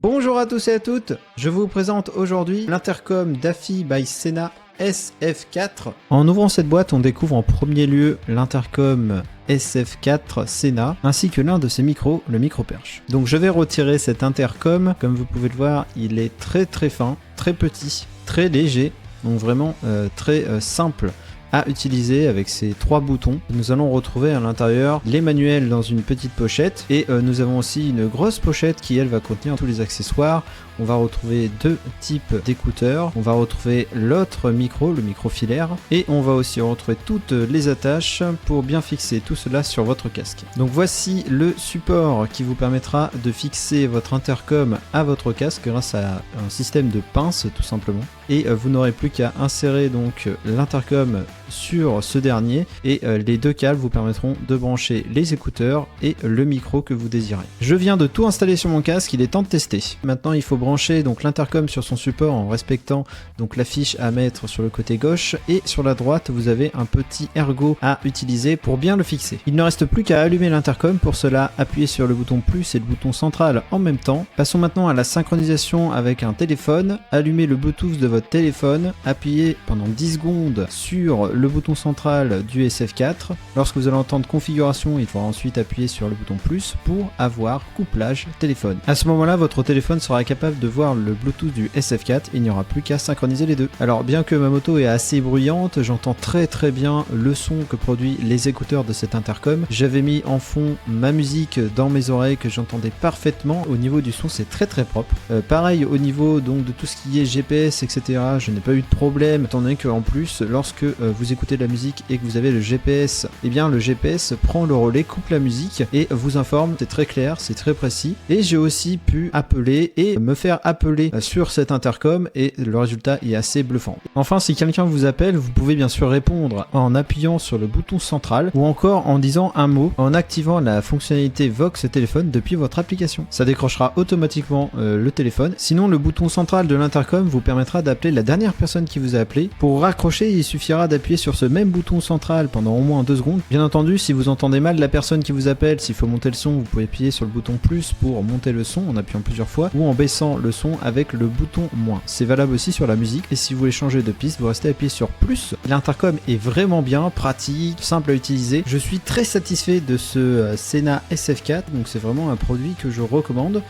Bonjour à tous et à toutes, je vous présente aujourd'hui l'intercom DAFI by Sena SF4. En ouvrant cette boîte, on découvre en premier lieu l'intercom SF4 Sena, ainsi que l'un de ses micros, le micro perche. Donc je vais retirer cet intercom, comme vous pouvez le voir, il est très fin, très petit, très léger, donc vraiment très simple à utiliser avec ces trois boutons. Nous allons retrouver à l'intérieur les manuels dans une petite pochette et nous avons aussi une grosse pochette qui elle va contenir tous les accessoires. On va retrouver deux types d'écouteurs, on va retrouver l'autre micro, le micro filaire, et on va aussi retrouver toutes les attaches pour bien fixer tout cela sur votre casque. Donc voici le support qui vous permettra de fixer votre intercom à votre casque grâce à un système de pince tout simplement. Et vous n'aurez plus qu'à insérer donc l'intercom sur ce dernier et les deux câbles vous permettront de brancher les écouteurs et le micro que vous désirez. Je viens de tout installer sur mon casque, il est temps de tester. Maintenant il faut brancher donc l'intercom sur son support en respectant donc la fiche à mettre sur le côté gauche et sur la droite vous avez un petit ergot à utiliser pour bien le fixer. Il ne reste plus qu'à allumer l'intercom, pour cela appuyez sur le bouton plus et le bouton central en même temps. Passons maintenant à la synchronisation avec un téléphone. Allumez le Bluetooth de votre téléphone, appuyez pendant 10 secondes sur le bouton central du SF4. Lorsque vous allez entendre configuration, il faudra ensuite appuyer sur le bouton plus pour avoir couplage téléphone. À ce moment-là, votre téléphone sera capable de voir le Bluetooth du SF4, il n'y aura plus qu'à synchroniser les deux. Alors bien que ma moto est assez bruyante, j'entends très bien le son que produit les écouteurs de cet intercom. J'avais mis en fond ma musique dans mes oreilles que j'entendais parfaitement. Au niveau du son, c'est très propre. Pareil au niveau donc de tout ce qui est GPS, etc. Je n'ai pas eu de problème, étant donné qu'en plus, lorsque vous écoutez de la musique et que vous avez le GPS, eh bien le GPS prend le relais, coupe la musique et vous informe. C'est très clair, c'est très précis. Et j'ai aussi pu appeler et me faire appeler sur cet intercom et le résultat est assez bluffant. Enfin, si quelqu'un vous appelle, vous pouvez bien sûr répondre en appuyant sur le bouton central ou encore en disant un mot en activant la fonctionnalité Vox téléphone depuis votre application. Ça décrochera automatiquement le téléphone. Sinon, le bouton central de l'intercom vous permettra d'appeler la dernière personne qui vous a appelé. Pour raccrocher, il suffira d'appuyer sur ce même bouton central pendant au moins 2 secondes. Bien entendu, si vous entendez mal la personne qui vous appelle, s'il faut monter le son, vous pouvez appuyer sur le bouton plus pour monter le son en appuyant plusieurs fois ou en baissant le son avec le bouton moins. C'est valable aussi sur la musique et si vous voulez changer de piste, vous restez appuyé sur plus. L'intercom est vraiment bien, pratique, simple à utiliser. Je suis très satisfait de ce Sena SF4, donc c'est vraiment un produit que je recommande